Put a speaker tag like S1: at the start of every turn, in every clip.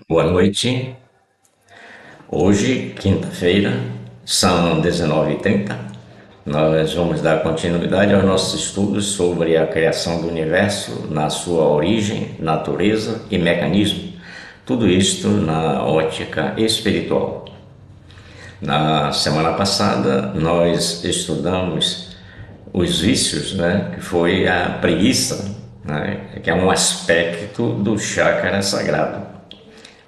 S1: Boa noite. Hoje, quinta-feira, são 19h30. Nós vamos dar continuidade aos nossos estudos sobre a criação do universo, na sua origem, natureza e mecanismo. Tudo isto na ótica espiritual. Na semana passada, nós estudamos os vícios, que foi a preguiça, que é um aspecto do chakra sagrado,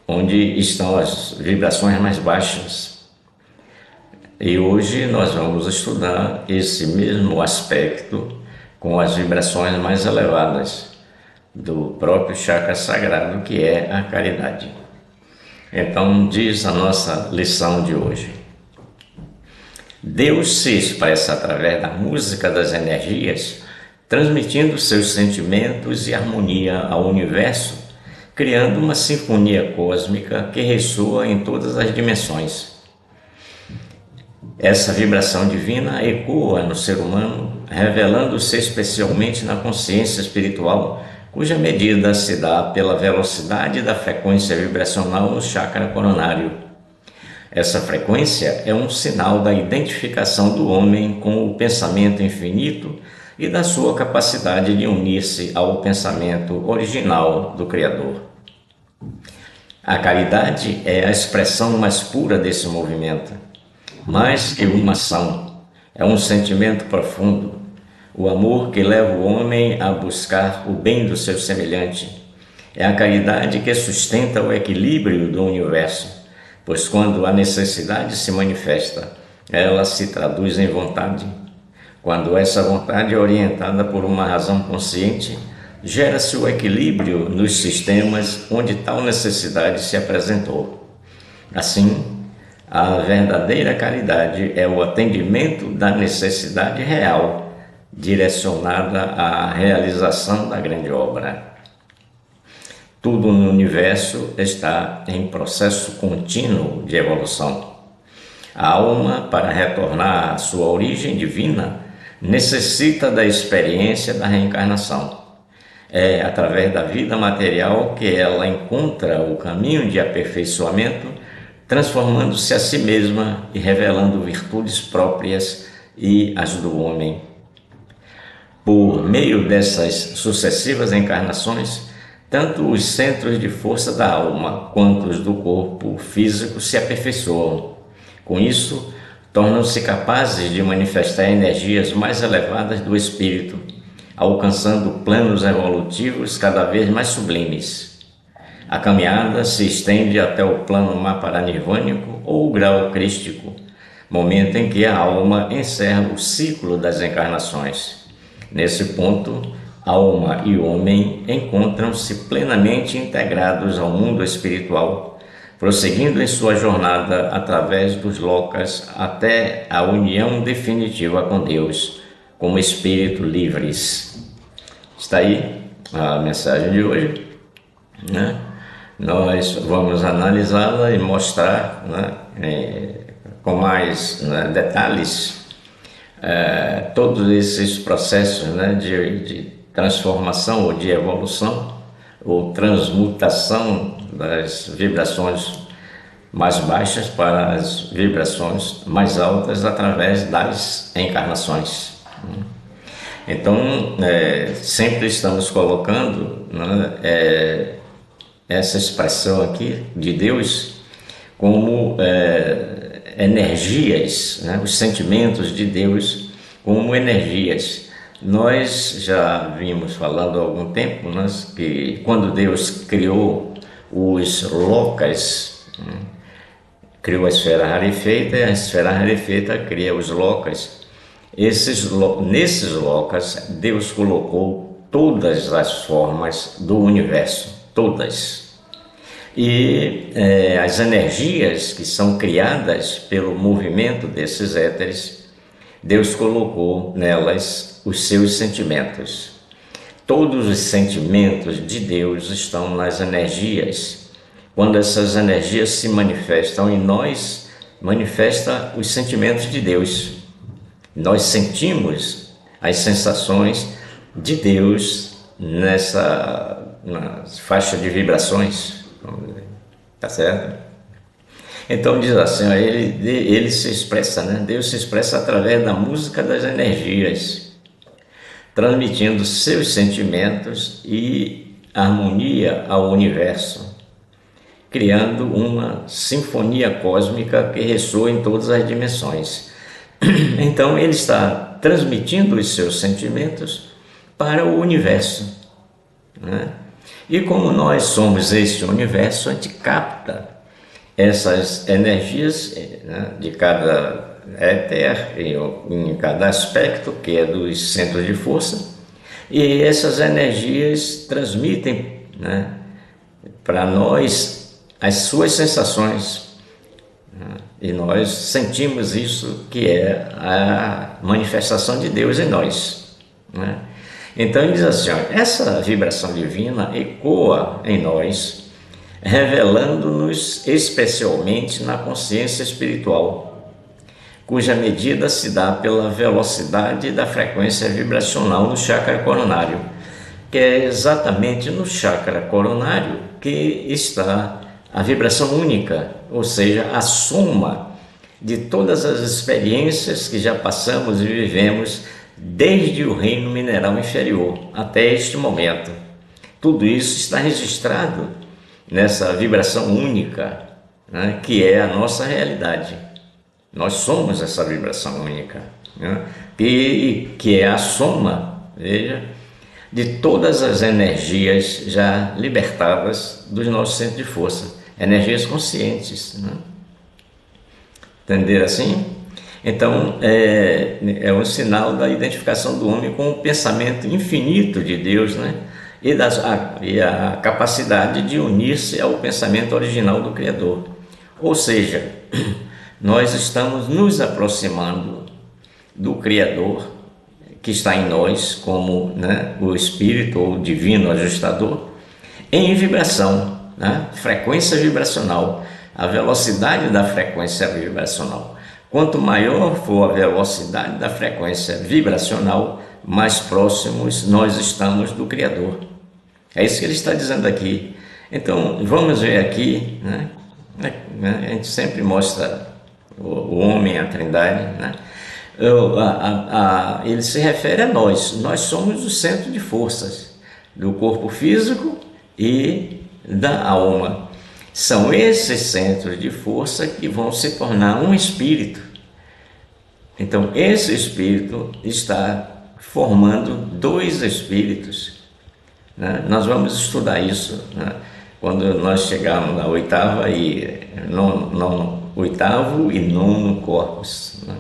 S1: onde estão as vibrações mais baixas. E hoje nós vamos estudar esse mesmo aspecto com as vibrações mais elevadas do próprio chakra sagrado, que é a caridade. Então diz a nossa lição de hoje: Deus se expressa através da música das energias, transmitindo seus sentimentos e harmonia ao universo, criando uma sinfonia cósmica que ressoa em todas as dimensões. Essa vibração divina ecoa no ser humano, revelando-se especialmente na consciência espiritual, cuja medida se dá pela velocidade da frequência vibracional no chakra coronário. Essa frequência é um sinal da identificação do homem com o pensamento infinito e da sua capacidade de unir-se ao pensamento original do Criador. A caridade é a expressão mais pura desse movimento. Mais que uma ação, é um sentimento profundo, o amor que leva o homem a buscar o bem do seu semelhante. É a caridade que sustenta o equilíbrio do universo, pois quando a necessidade se manifesta, ela se traduz em vontade. Quando essa vontade é orientada por uma razão consciente, gera-se o equilíbrio nos sistemas onde tal necessidade se apresentou. Assim, a verdadeira caridade é o atendimento da necessidade real, direcionada à realização da grande obra. Tudo no universo está em processo contínuo de evolução. A alma, para retornar à sua origem divina, necessita da experiência da reencarnação. É através da vida material que ela encontra o caminho de aperfeiçoamento, transformando-se a si mesma e revelando virtudes próprias e as do homem. Por meio dessas sucessivas encarnações, tanto os centros de força da alma quanto os do corpo físico se aperfeiçoam. Com isso, tornam-se capazes de manifestar energias mais elevadas do espírito, alcançando planos evolutivos cada vez mais sublimes. A caminhada se estende até o plano maparanirvânico ou o grau crístico, momento em que a alma encerra o ciclo das encarnações. Nesse ponto, alma e homem encontram-se plenamente integrados ao mundo espiritual, prosseguindo em sua jornada através dos lokas até a união definitiva com Deus, como espírito livres. Está aí a mensagem de hoje, Nós vamos analisá-la e mostrar, com mais detalhes todos esses processos de transformação ou de evolução ou transmutação das vibrações mais baixas para as vibrações mais altas através das encarnações. Então, sempre estamos colocando essa expressão aqui de Deus como energias, os sentimentos de Deus como energias. Nós já vimos falando há algum tempo que quando Deus criou os lokas, criou a esfera rarefeita e a esfera rarefeita cria os lokas. Nesses lokas, Deus colocou todas as formas do universo, todas. E as energias que são criadas pelo movimento desses éteres, Deus colocou nelas os seus sentimentos. Todos os sentimentos de Deus estão nas energias. Quando essas energias se manifestam em nós, manifesta os sentimentos de Deus. Nós sentimos as sensações de Deus nessa faixa de vibrações. tá certo? Então diz assim, ó, ele se expressa, né? Deus se expressa através da música das energias, transmitindo seus sentimentos e harmonia ao universo, criando uma sinfonia cósmica que ressoa em todas as dimensões. Então ele está transmitindo os seus sentimentos para o universo, né? E como nós somos este universo, a gente capta essas energias, né, de cada éter, em cada aspecto, que é dos centros de força, e essas energias transmitem, né, para nós as suas sensações, né, e nós sentimos isso, que é a manifestação de Deus em nós, né? Então ele diz assim, ó, essa vibração divina ecoa em nós, revelando-nos especialmente na consciência espiritual, cuja medida se dá pela velocidade da frequência vibracional no chakra coronário, que é exatamente no chakra coronário que está a vibração única, ou seja, a soma de todas as experiências que já passamos e vivemos desde o reino mineral inferior até este momento. Tudo isso está registrado nessa vibração única, né, que é a nossa realidade. Nós somos essa vibração única, né, que é a soma, veja, de todas as energias já libertadas dos nossos centros de força, energias conscientes, né? Entender assim? Então é um sinal da identificação do homem com o pensamento infinito de Deus, né? E a capacidade de unir-se ao pensamento original do Criador. Ou seja, nós estamos nos aproximando do Criador que está em nós, como, né, o Espírito ou o Divino Ajustador, em vibração, né? Frequência vibracional, a velocidade da frequência vibracional. Quanto maior for a velocidade da frequência vibracional, mais próximos nós estamos do Criador. É isso que ele está dizendo aqui. Então, vamos ver aqui, né? A gente sempre mostra o homem, a Trindade, né? Ele se refere a nós. Nós somos o centro de forças do corpo físico e da alma. São esses centros de força que vão se tornar um espírito. Então, esse espírito está formando dois espíritos, né? Nós vamos estudar isso, né, quando nós chegarmos na oitava e oitavo e nono corpos, né?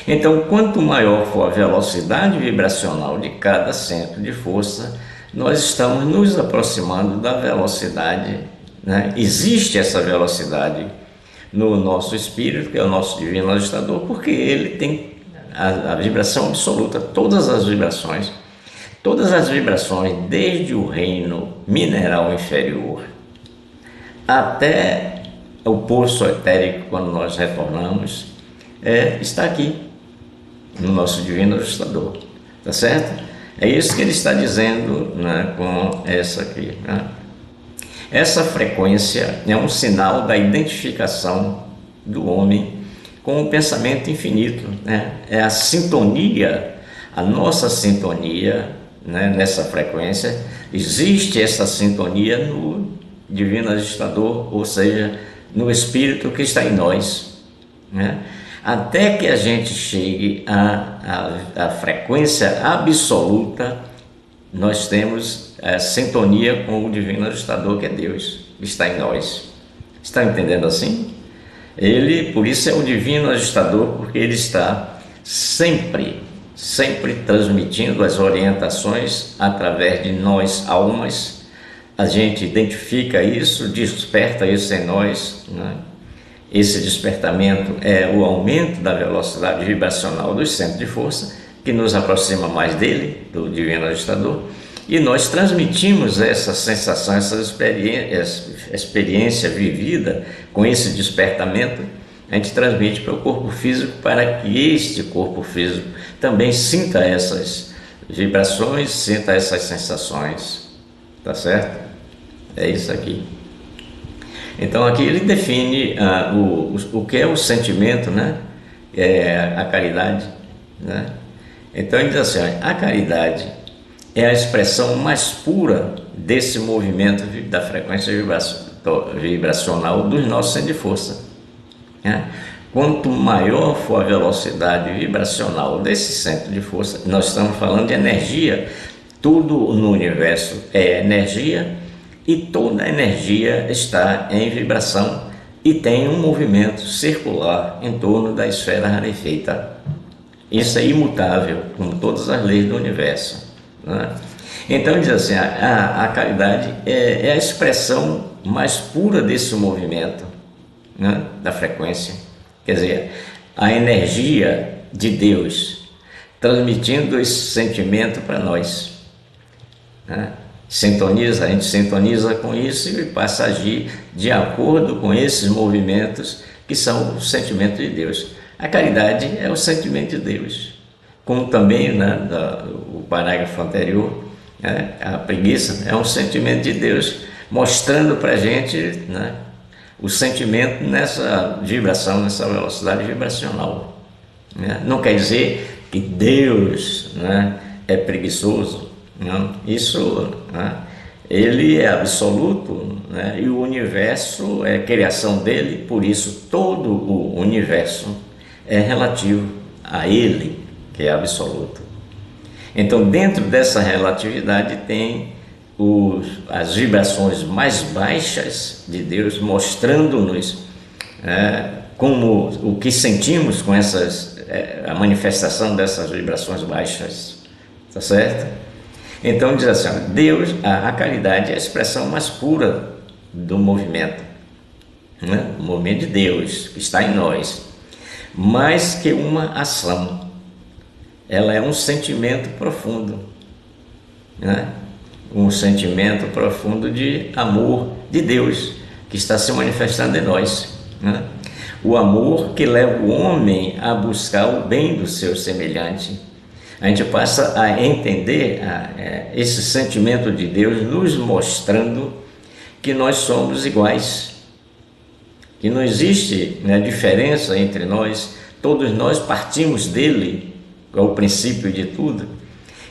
S1: Então, quanto maior for a velocidade vibracional de cada centro de força, nós estamos nos aproximando da velocidade, né? Existe essa velocidade no nosso espírito, que é o nosso divino ajustador, porque ele tem a vibração absoluta, todas as vibrações, desde o reino mineral inferior até o poço etérico, quando nós retornamos, está aqui no nosso divino ajustador, tá certo? É isso que ele está dizendo, né, com essa aqui, né? Essa frequência é um sinal da identificação do homem com o pensamento infinito, né? É a sintonia, a nossa sintonia, né, nessa frequência. Existe essa sintonia no divino ajustador, ou seja, no espírito que está em nós, né? Até que a gente chegue à frequência absoluta, nós temos a sintonia com o divino ajustador, que é Deus, que está em nós. Está entendendo assim? Ele, por isso, é o divino ajustador, porque ele está sempre transmitindo as orientações através de nós, almas. A gente identifica isso, desperta isso em nós, né? Esse despertamento é o aumento da velocidade vibracional dos centros de força, que nos aproxima mais dele, do divino ajustador, e nós transmitimos essa sensação, essa experiência vivida com esse despertamento. A gente transmite para o corpo físico, para que este corpo físico também sinta essas vibrações, sinta essas sensações, tá certo? É isso aqui. Então aqui ele define o que é o sentimento, né? A caridade, né? Então ele diz assim, a caridade é a expressão mais pura desse movimento da frequência vibracional dos nossos centros de força, né? Quanto maior for a velocidade vibracional desse centro de força, nós estamos falando de energia, tudo no universo é energia e toda energia está em vibração e tem um movimento circular em torno da esfera rarefeita. Isso é imutável, como todas as leis do universo, né? Então diz assim, a caridade é a expressão mais pura desse movimento, né, da frequência. Quer dizer, a energia de Deus transmitindo esse sentimento para nós, né? A gente sintoniza com isso e passa a agir de acordo com esses movimentos que são o sentimento de Deus. A caridade é o sentimento de Deus, como também, né, o parágrafo anterior, né, a preguiça é um sentimento de Deus, mostrando para a gente, né, o sentimento nessa vibração, nessa velocidade vibracional, né? Não quer dizer que Deus, né, é preguiçoso, não. Isso, né, ele é absoluto, né, e o universo é criação dele, por isso todo o universo é relativo a ele, que é absoluto. Então, dentro dessa relatividade tem as vibrações mais baixas de Deus, mostrando-nos como o que sentimos com a manifestação dessas vibrações baixas, tá certo? Então diz assim, Deus, a caridade é a expressão mais pura do movimento, né? O movimento de Deus que está em nós, mais que uma ação, ela é um sentimento profundo, né? Um sentimento profundo de amor de Deus que está se manifestando em nós, né? O amor que leva o homem a buscar o bem do seu semelhante. A gente passa a entender esse sentimento de Deus nos mostrando que nós somos iguais, que não existe, né, diferença entre nós, todos nós partimos dele, é o princípio de tudo,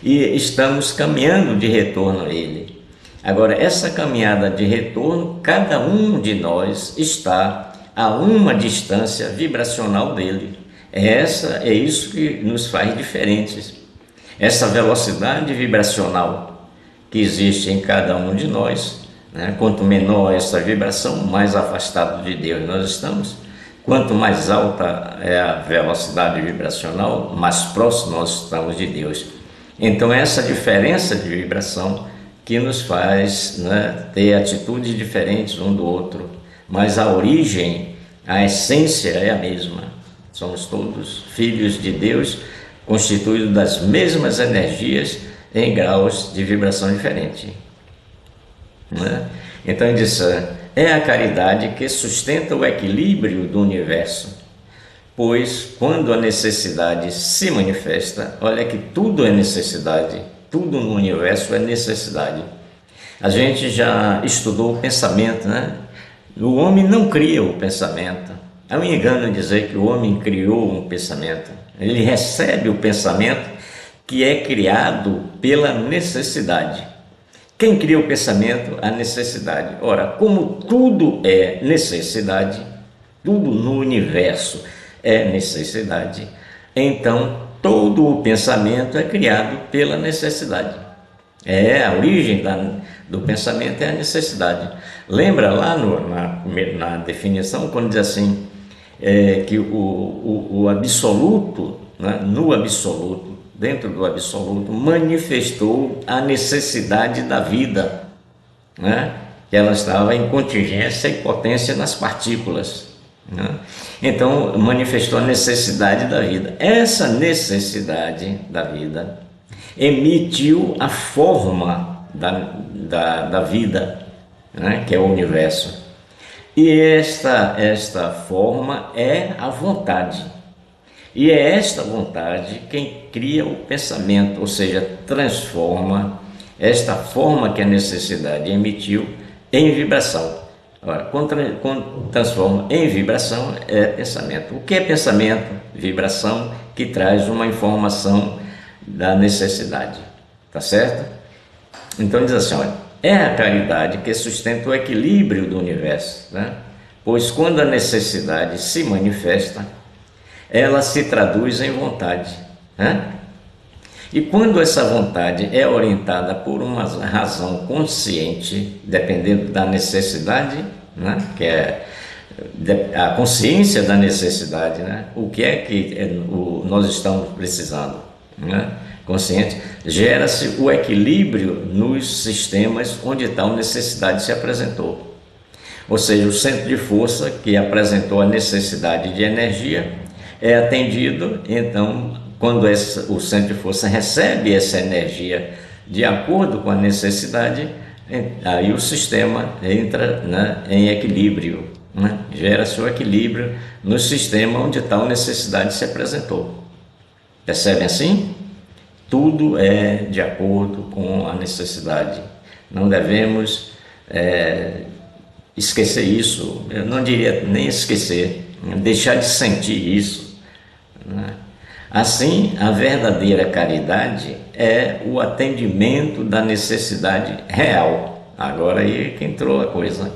S1: e estamos caminhando de retorno a ele. Agora, essa caminhada de retorno, cada um de nós está a uma distância vibracional dele. É isso que nos faz diferentes. Essa velocidade vibracional que existe em cada um de nós, né? Quanto menor essa vibração, mais afastado de Deus nós estamos. Quanto mais alta é a velocidade vibracional, mais próximo nós estamos de Deus. Então essa diferença de vibração que nos faz, né, ter atitudes diferentes um do outro, mas a origem, a essência é a mesma. Somos todos filhos de Deus, constituídos das mesmas energias em graus de vibração diferente, né? Então ele diz, é a caridade que sustenta o equilíbrio do universo, pois quando a necessidade se manifesta, olha que tudo é necessidade, tudo no universo é necessidade. A gente já estudou o pensamento, né? O homem não cria o pensamento. É um engano dizer que o homem criou um pensamento. Ele recebe o pensamento que é criado pela necessidade. Quem cria o pensamento? A necessidade. Ora, como tudo é necessidade, tudo no universo é necessidade, então todo o pensamento é criado pela necessidade. A origem do pensamento é a necessidade. Lembra lá na definição, quando diz assim, que o absoluto, né, no absoluto, dentro do absoluto, manifestou a necessidade da vida, né, que ela estava em contingência e potência nas partículas, né? Então manifestou a necessidade da vida. Essa necessidade da vida emitiu a forma da vida, né, que é o universo. E esta forma é a vontade. E é esta vontade quem cria o pensamento, ou seja, transforma esta forma que a necessidade emitiu em vibração. Ora, quando transforma em vibração é pensamento. O que é pensamento? Vibração que traz uma informação da necessidade, tá certo? Então diz assim, olha, é a caridade que sustenta o equilíbrio do universo, né? Pois quando a necessidade se manifesta, ela se traduz em vontade, né? E quando essa vontade é orientada por uma razão consciente, dependendo da necessidade, né? Que é a consciência da necessidade, né? O que é que nós estamos precisando, né? Consciente, gera-se o equilíbrio nos sistemas onde tal necessidade se apresentou. Ou seja, o centro de força que apresentou a necessidade de energia é atendido, então, quando o centro de força recebe essa energia de acordo com a necessidade, aí o sistema entra, né, em equilíbrio, né? Gera-se o equilíbrio no sistema onde tal necessidade se apresentou. Percebem assim? Tudo é de acordo com a necessidade. Não devemos esquecer isso. Eu não diria nem esquecer, deixar de sentir isso, né? Assim, a verdadeira caridade é o atendimento da necessidade real. Agora aí que entrou a coisa.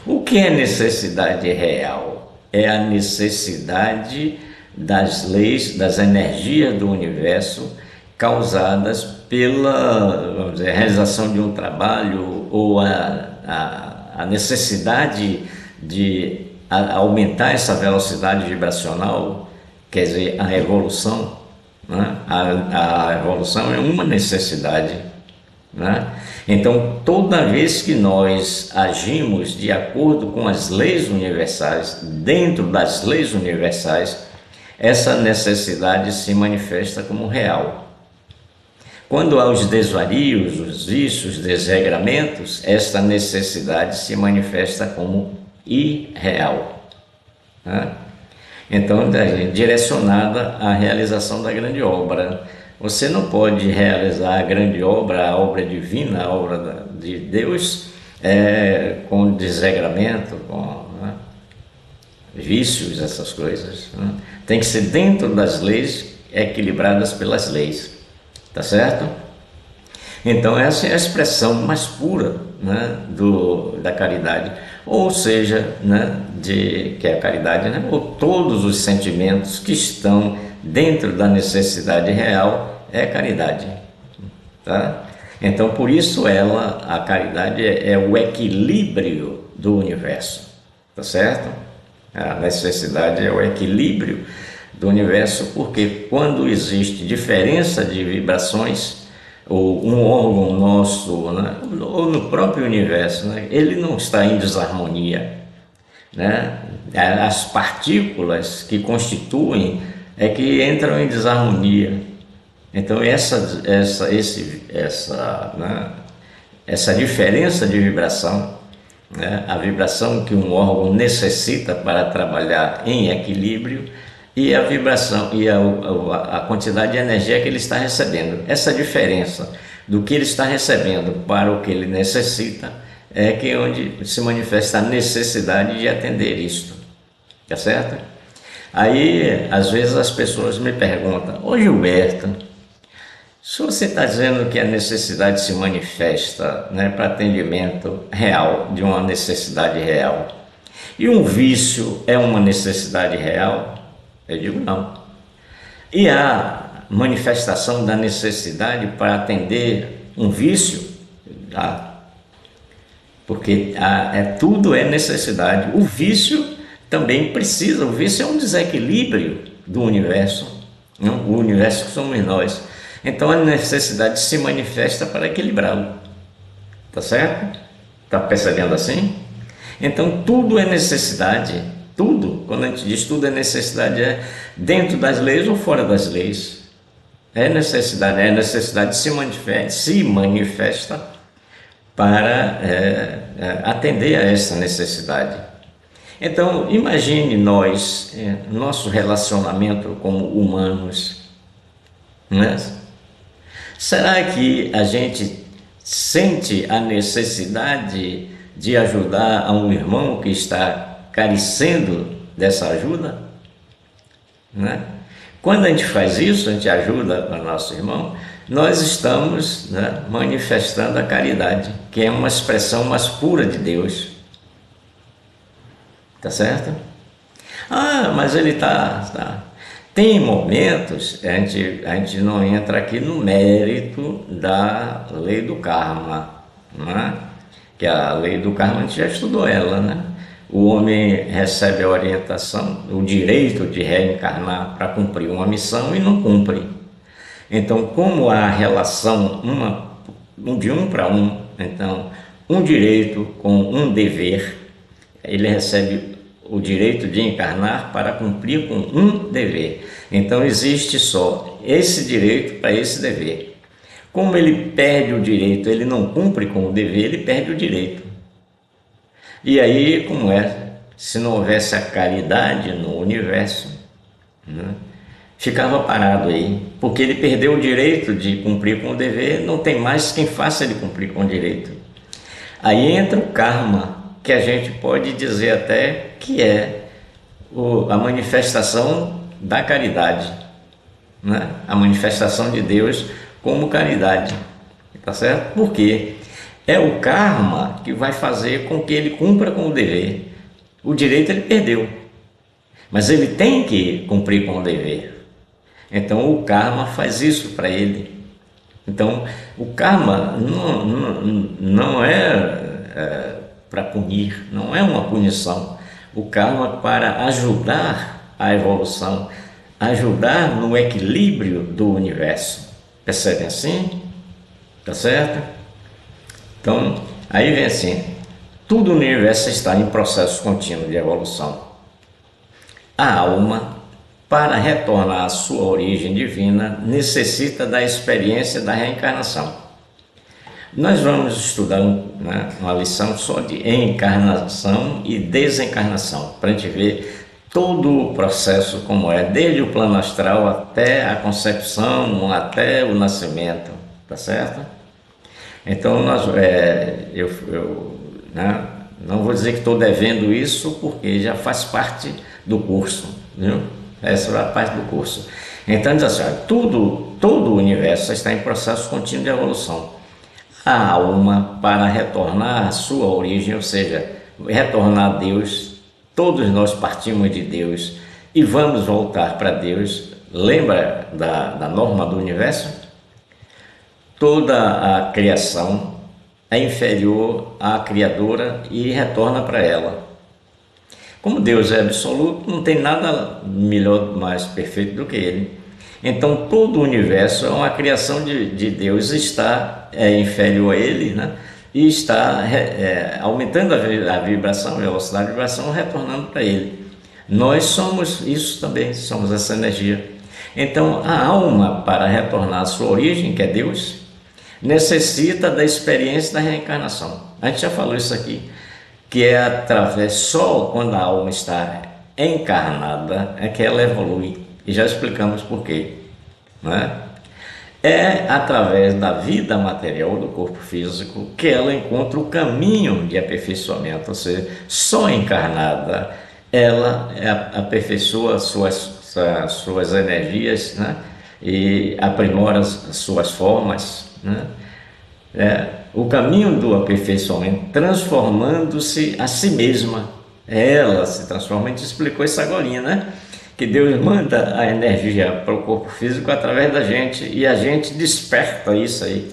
S1: O que é necessidade real? É a necessidade das leis, das energias do universo causadas pela, vamos dizer, realização de um trabalho ou a necessidade de aumentar essa velocidade vibracional, quer dizer, a evolução, né? A evolução é uma necessidade, né? Então, toda vez que nós agimos de acordo com as leis universais, dentro das leis universais, essa necessidade se manifesta como real. Quando há os desvarios, os vícios, desregramentos, esta necessidade se manifesta como irreal, né? Então, direcionada à realização da grande obra. Você não pode realizar a grande obra, a obra divina, a obra de Deus, com desregramento, com, né, vícios, essas coisas, né? Tem que ser dentro das leis, equilibradas pelas leis, tá certo? Então essa é a expressão mais pura, né, da caridade, ou seja, né, que é a caridade, né, ou todos os sentimentos que estão dentro da necessidade real é caridade, tá? Então por isso a caridade é o equilíbrio do universo, tá certo? A necessidade é o equilíbrio do universo, porque quando existe diferença de vibrações, ou um órgão nosso, né, ou no próprio universo, né, ele não está em desarmonia, né? As partículas que constituem que entram em desarmonia. Então essa diferença de vibração, né, a vibração que um órgão necessita para trabalhar em equilíbrio, e a vibração e a quantidade de energia que ele está recebendo. Essa diferença do que ele está recebendo para o que ele necessita é que é onde se manifesta a necessidade de atender isto, tá certo? Aí, às vezes as pessoas me perguntam: ô Gilberto, se você está dizendo que a necessidade se manifesta, né, para atendimento real, de uma necessidade real, e um vício é uma necessidade real? Eu digo não. E a manifestação da necessidade para atender um vício? Porque tudo é necessidade. O vício também precisa, o vício é um desequilíbrio do universo, não? O universo que somos nós. Então a necessidade se manifesta para equilibrá-lo, tá certo? Tá percebendo assim? Então tudo é necessidade. Tudo, quando a gente diz tudo é necessidade, é dentro das leis ou fora das leis. É necessidade se manifesta para atender a essa necessidade. Então, imagine nós, nosso relacionamento como humanos, né? Será que a gente sente a necessidade de ajudar a um irmão que está carecendo dessa ajuda, né? Quando a gente faz isso, a gente ajuda o nosso irmão, nós estamos, né, manifestando a caridade, que é uma expressão mais pura de Deus. Tá certo? Ah, mas ele tá. Tem momentos, a gente não entra aqui no mérito da lei do karma, né? Que a lei do karma a gente já estudou ela, né? O homem recebe a orientação, o direito de reencarnar para cumprir uma missão e não cumpre. Então, como há relação de um para um, então, um direito com um dever, ele recebe o direito de encarnar para cumprir com um dever. Então, existe só esse direito para esse dever. Como ele perde o direito, ele não cumpre com o dever, ele perde o direito. E aí, como é? Se não houvesse a caridade no universo, né, ficava parado aí, porque ele perdeu o direito de cumprir com o dever, não tem mais quem faça ele cumprir com o direito. Aí entra o karma, que a gente pode dizer até que é a manifestação da caridade, né? A manifestação de Deus como caridade, tá certo? Por quê? É o karma que vai fazer com que ele cumpra com o dever. O direito ele perdeu, mas ele tem que cumprir com o dever. Então o karma faz isso para ele. Então o karma não é para punir, não é uma punição. O karma para ajudar a evolução, ajudar no equilíbrio do universo. Percebem assim? Tá certo? Então, aí vem assim, tudo no universo está em processo contínuo de evolução. A alma, para retornar à sua origem divina, necessita da experiência da reencarnação. Nós vamos estudar uma lição só de encarnação e desencarnação, para a gente ver todo o processo como é, desde o plano astral até a concepção, até o nascimento, tá certo? Então, não vou dizer que estou devendo isso, porque já faz parte do curso, viu? Essa é a parte do curso. Então, diz assim, todo o universo está em processo contínuo de evolução. A alma, para retornar à sua origem, ou seja, retornar a Deus, todos nós partimos de Deus e vamos voltar para Deus. Lembra da norma do universo? Toda a criação é inferior à criadora e retorna para ela. Como Deus é absoluto, não tem nada melhor, mais perfeito do que Ele. Então todo o universo é uma criação de Deus, está inferior a Ele, né? E está aumentando a vibração, a velocidade de vibração, retornando para Ele. Nós somos isso também, somos essa energia. Então a alma, para retornar à sua origem, que é Deus, necessita da experiência da reencarnação. A gente já falou isso aqui, que é através, só quando a alma está encarnada é que ela evolui, e já explicamos por quê, né? É através da vida material do corpo físico que ela encontra o caminho de aperfeiçoamento, ou seja, só encarnada ela aperfeiçoa suas energias, né? E aprimora as suas formas, né? O caminho do aperfeiçoamento, transformando-se a si mesma. Ela se transforma, a gente explicou isso agora, né? Que Deus manda a energia para o corpo físico através da gente e a gente desperta isso aí.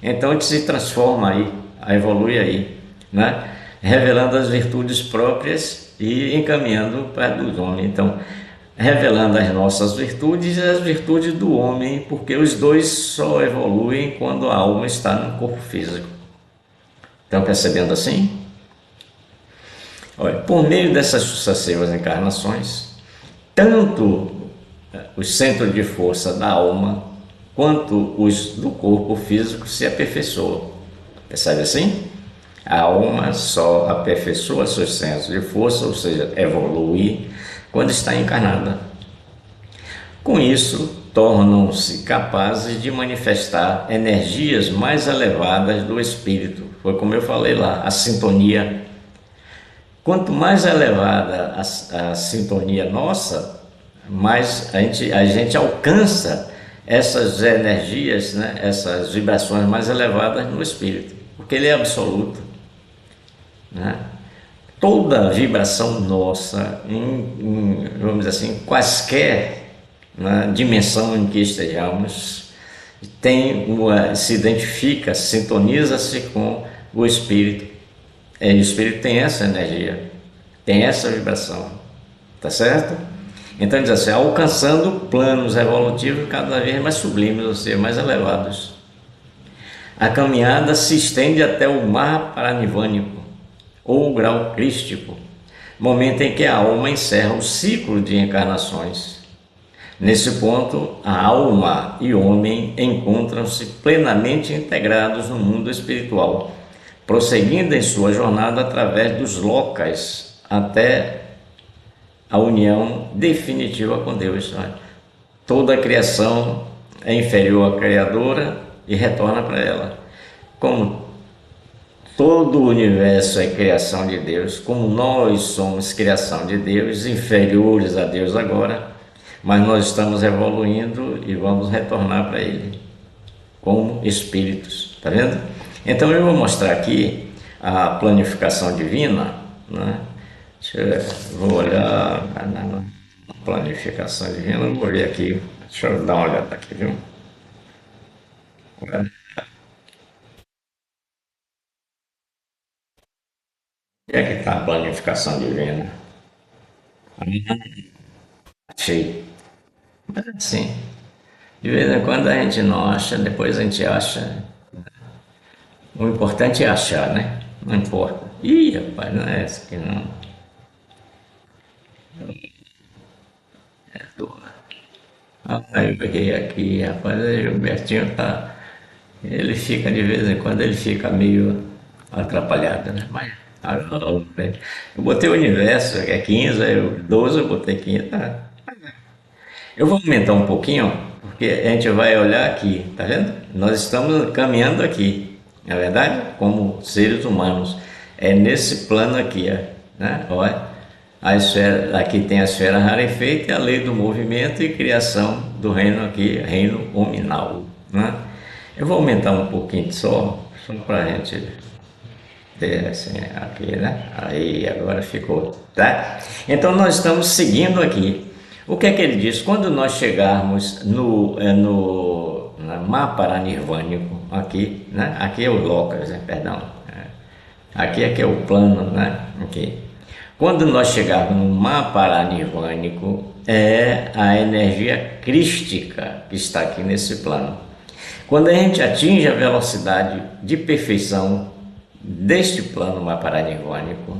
S1: Então a gente se transforma aí, evolui aí, né? Revelando as virtudes próprias e encaminhando para os homens. Então, revelando as nossas virtudes e as virtudes do homem, porque os dois só evoluem quando a alma está no corpo físico. Estão percebendo assim? Olha, por meio dessas sucessivas encarnações, tanto os centros de força da alma quanto os do corpo físico se aperfeiçoam. Percebe assim? A alma só aperfeiçoa seus centros de força, ou seja, evolui, quando está encarnada. Com isso, tornam-se capazes de manifestar energias mais elevadas do espírito, Foi como eu falei lá, a sintonia. Quanto mais elevada a sintonia nossa, mais a gente alcança essas energias, né? Essas vibrações mais elevadas no espírito, porque ele é absoluto, né? Toda vibração nossa, vamos dizer assim, quaisquer, né, dimensão em que estejamos, se identifica, sintoniza-se com o espírito. E o espírito tem essa energia, tem essa vibração, tá certo? Então diz assim, alcançando planos evolutivos cada vez mais sublimes, ou seja, mais elevados. A caminhada se estende até o mar paranivânico, ou o grau crístico, momento em que a alma encerra o ciclo de encarnações. Nesse ponto, a alma e o homem encontram-se plenamente integrados no mundo espiritual, prosseguindo em sua jornada através dos locais até a união definitiva com Deus. Toda a criação é inferior à Criadora e retorna para ela. Como todo o universo é criação de Deus, como nós somos criação de Deus, inferiores a Deus agora, mas nós estamos evoluindo e vamos retornar para Ele como espíritos, tá vendo? Então eu vou mostrar aqui a planificação divina, né? Vou olhar na planificação divina, vou ver aqui, deixa eu dar uma olhada aqui, viu? Onde é que está a planificação divina? Achei. Mas assim, de vez em quando a gente não acha, depois a gente acha. O importante é achar, né? Não importa. Ih, rapaz, não é essa aqui não. É tua. Ah, eu peguei aqui, rapaz, o Gilbertinho tá. Ele fica, de vez em quando, ele fica meio atrapalhado, né? Mas, eu botei o universo, que é 15, aí 12 eu botei 15. Tá? Eu vou aumentar um pouquinho, porque a gente vai olhar aqui, tá vendo? Nós estamos caminhando aqui, na verdade, como seres humanos. É nesse plano aqui, ó, né? Olha, a esfera, aqui tem a esfera rarefeita e a lei do movimento e criação do reino aqui, reino hominal, né? Eu vou aumentar um pouquinho só para a gente ter assim, aqui, né? Aí, agora ficou, tá? Então, nós estamos seguindo aqui. O que é que ele diz? Quando nós chegarmos no mapa nirvânico, aqui, né? Aqui é o locus, né? Perdão. Aqui é que é o plano, né? Aqui. Quando nós chegarmos no mapa nirvânico, é a energia crística que está aqui nesse plano. Quando a gente atinge a velocidade de perfeição deste plano maparanirvânico,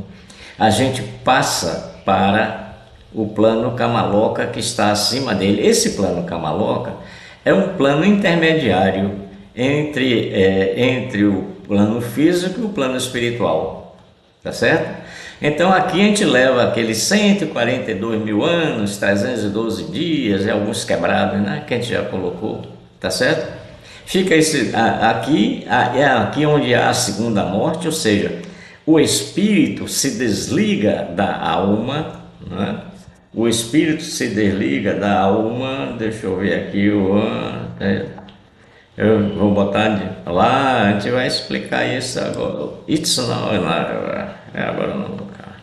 S1: a gente passa para o plano Kamaloka que está acima dele. Esse plano Kamaloka é um plano intermediário entre o plano físico e o plano espiritual, tá certo? Então aqui a gente leva aqueles 142 mil anos, 312 dias e alguns quebrados, né, que a gente já colocou, tá certo? Fica é aqui onde há a segunda morte, ou seja, o espírito se desliga da alma, né? O espírito se desliga da alma, deixa eu ver aqui, eu vou botar lá, a gente vai explicar isso agora. Isso não, agora não, cara.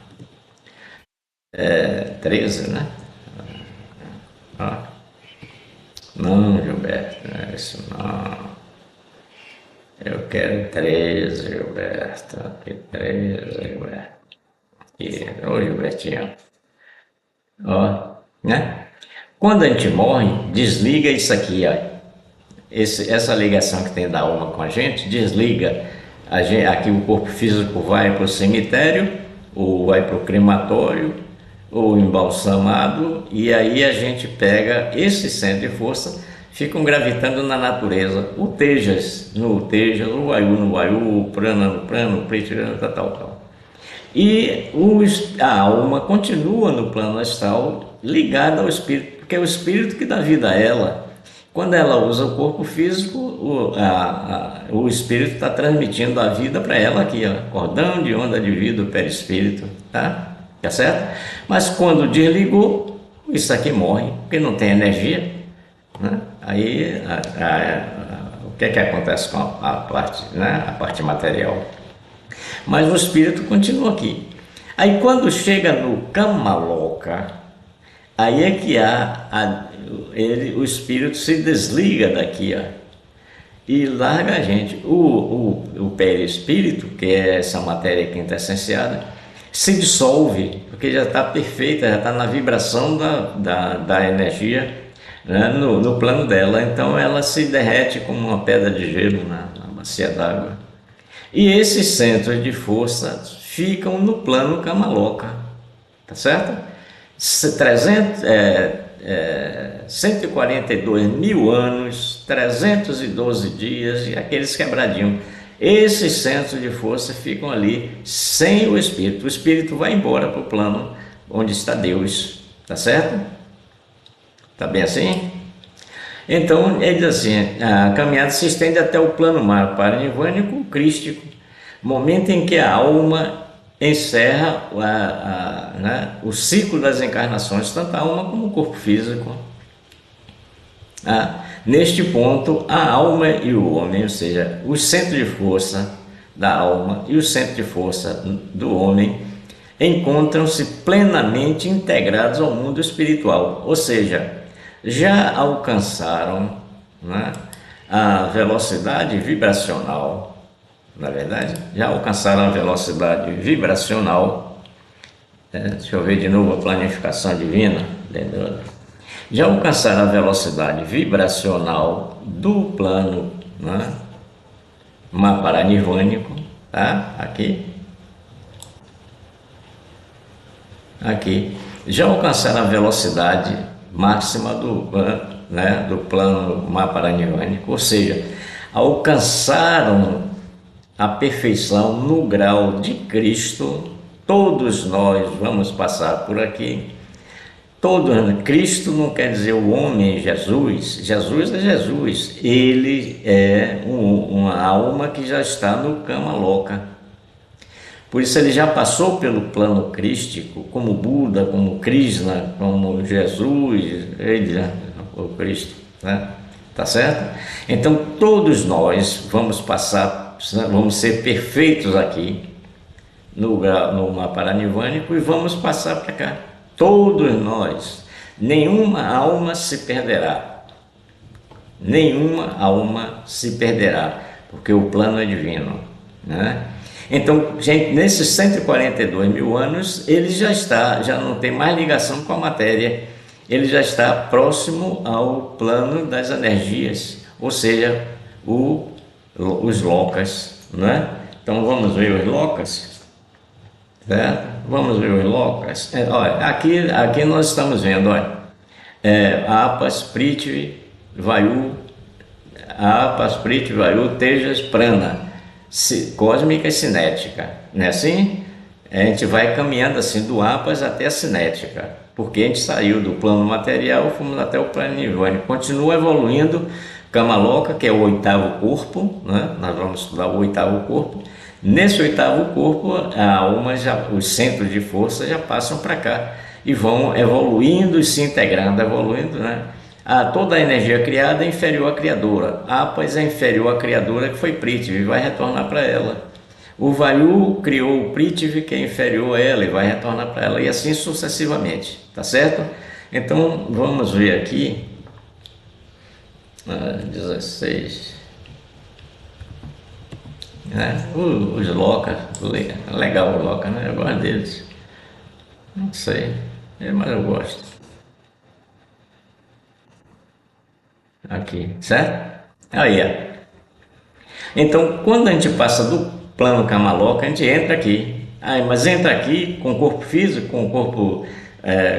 S1: É 13, né? Ah. Não, Gilberto, não é isso não. Eu quero 13, Gilberto. Aqui 13, Gilberto. Aqui, ô Gilbertinho. Ó, né? Quando a gente morre, desliga isso aqui, ó. Essa ligação que tem da alma com a gente, desliga. Aqui o corpo físico vai para o cemitério, ou vai para o crematório, ou embalsamado, e aí a gente pega esse centro de força, ficam gravitando na natureza, o Tejas no Tejas, o Vayu no Vayu, o Prana no Prana, o Pritira, tal. E a alma continua no plano astral ligada ao espírito, porque é o espírito que dá vida a ela. Quando ela usa o corpo físico, o espírito está transmitindo a vida para ela aqui, ó, cordão de onda de vida, o perispírito, tá? Tá certo? Mas quando desligou, isso aqui morre, porque não tem energia, né? Aí, o que é que acontece com a parte, né? A parte material? Mas o espírito continua aqui. Aí quando chega no Kamaloka, aí é que o espírito se desliga daqui, ó, e larga a gente. O perispírito, que é essa matéria quintessenciada, se dissolve, porque já está perfeita, já está na vibração da energia, né, no plano dela. Então ela se derrete como uma pedra de gelo na bacia d'água. E esses centros de força ficam no plano Kamaloka, tá certo? 142 mil anos, 312 dias e aqueles quebradinhos. Esses centros de força ficam ali sem o espírito. O espírito vai embora para o plano onde está Deus, tá certo? Tá bem assim? Então, ele diz assim, a caminhada se estende até o plano paranirvânico crístico, momento em que a alma encerra né, o ciclo das encarnações, tanto a alma como o corpo físico. Neste ponto, a alma e o homem, ou seja, o centro de força da alma e o centro de força do homem, encontram-se plenamente integrados ao mundo espiritual, ou seja, já alcançaram, né, a velocidade vibracional, na verdade, já alcançaram a velocidade vibracional. Deixa eu ver de novo a planificação divina. Já alcançaram a velocidade vibracional do plano, né, paranirvânico, tá? Aqui. Já alcançaram a velocidade máxima do plano paranirvânico, ou seja, alcançaram a perfeição no grau de Cristo. Todos nós vamos passar por aqui. Cristo não quer dizer o homem Jesus. Jesus é Jesus. Ele é uma alma que já está no Kamaloka. Por isso ele já passou pelo plano crístico, como Buda, como Krishna, como Jesus, o Cristo, né? Tá certo? Então todos nós vamos passar, vamos ser perfeitos aqui no paranirvânico e vamos passar para cá. Todos nós, nenhuma alma se perderá, nenhuma alma se perderá, porque o plano é divino, né? Então, gente, nesses 142 mil anos, ele já não tem mais ligação com a matéria, ele já está próximo ao plano das energias, ou seja, os lokas, né? Então vamos ver os lokas, certo? Vamos ver os lokas. Olha, aqui nós estamos vendo, olha, Apas, Prithvi, Vayu, Tejas, Prana, cósmica e cinética, não é assim? A gente vai caminhando assim do Apas até a cinética, porque a gente saiu do plano material, fomos até o plano nirvânico, continua evoluindo. Kamaloka, que é o oitavo corpo, né? Nós vamos estudar o oitavo corpo. Nesse oitavo corpo, a alma os centros de força já passam para cá e vão evoluindo e se integrando, né? Toda a energia criada é inferior à criadora. Apas é inferior à criadora, que foi Prithvi, e vai retornar para ela. O Vayu criou o Prithvi, que é inferior a ela, e vai retornar para ela, e assim sucessivamente, tá certo? Então vamos ver aqui, 16, os lokas, legal o loka, né? Eu gosto deles, não sei, mas eu gosto. Aqui, certo? Aí, ó. Então, quando a gente passa do plano Kamaloka, a gente entra aqui. Mas entra aqui com o corpo físico, com o corpo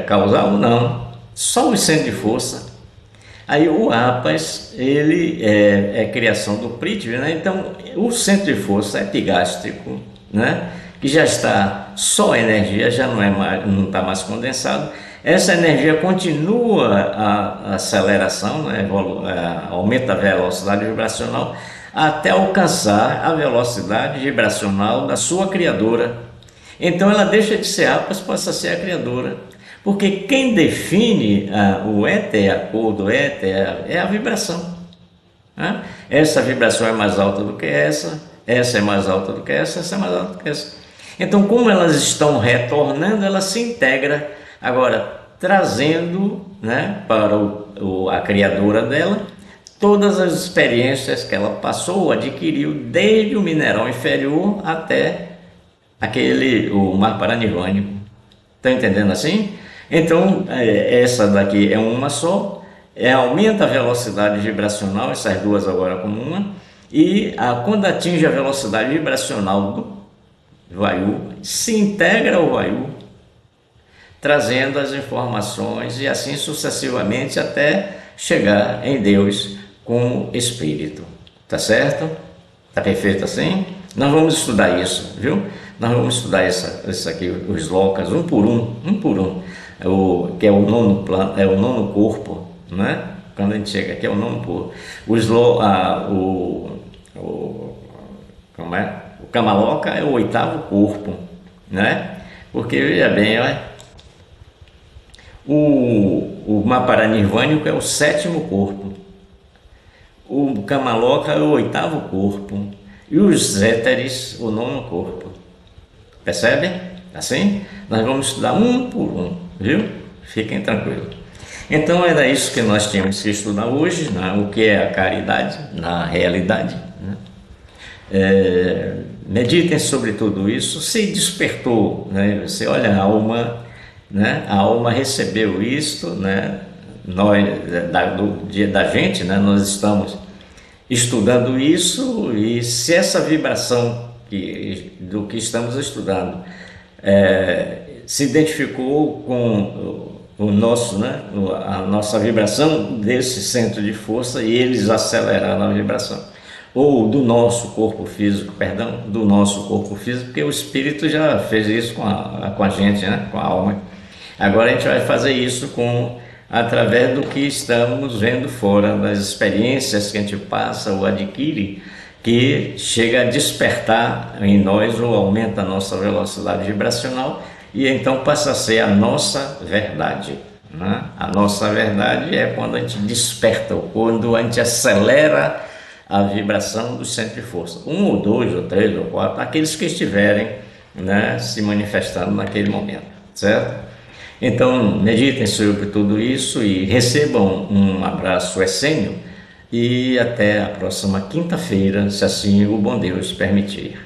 S1: causal? Não. Só o centro de força. Aí o Apas, ele é criação do Prithvi, né? Então, o centro de força é epigástrico, né? Que já está só energia, já não está mais condensado. essa energia continua a aceleração, né, aumenta a velocidade vibracional até alcançar a velocidade vibracional da sua criadora. Então ela deixa de ser Atlas, passa a ser a criadora. Porque quem define o éter, a cor do éter, é a vibração. Né? Essa vibração é mais alta do que essa é mais alta do que essa é mais alta do que essa. Então, como elas estão retornando, ela se integra, agora trazendo, né, para a criadora dela todas as experiências que ela passou, adquiriu, desde o mineral inferior até o mar paranirvânico. Está entendendo assim? Então, essa daqui é uma só, aumenta a velocidade vibracional, essas duas agora como uma, e quando atinge a velocidade vibracional do Vayu, se integra ao Vayu, trazendo as informações e assim sucessivamente até chegar em Deus como Espírito. Tá certo? Tá perfeito assim? Nós vamos estudar isso, viu? Nós vamos estudar isso aqui, os lokas, um por um, que é o nono plano, é o nono corpo, né? Quando a gente chega aqui é o nono corpo. Como é? O Kamaloka é o oitavo corpo, né? Porque, veja bem, olha, o Mahaparanirvânico é o sétimo corpo, o Kamaloka é o oitavo corpo e os éteres o nono corpo. Percebe? Assim? Nós vamos estudar um por um, viu? Fiquem tranquilos. Então era isso que nós tínhamos que estudar hoje, né? O que é a caridade na realidade, né? Meditem sobre tudo isso. Se despertou, né? Você olha a alma, né? A alma recebeu isto, né? Nós, do dia da gente, né? Nós estamos estudando isso, e se essa vibração do que estamos estudando se identificou com o nosso, né? A nossa vibração desse centro de força, e eles aceleraram a vibração, ou do nosso corpo físico, porque o espírito já fez isso com a gente, né? Com a alma. Agora a gente vai fazer isso através do que estamos vendo fora, das experiências que a gente passa ou adquire, que chega a despertar em nós ou aumenta a nossa velocidade vibracional, e então passa a ser a nossa verdade, né? A nossa verdade é quando a gente desperta, ou quando a gente acelera a vibração do centro de força, um ou dois ou três ou quatro, aqueles que estiverem, né, se manifestando naquele momento, certo? Então meditem sobre tudo isso e recebam um abraço essênio, e até a próxima quinta-feira, se assim o bom Deus permitir.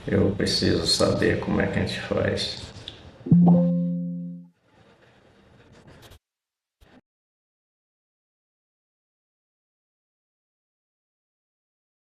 S1: Eu preciso saber como é que a gente faz.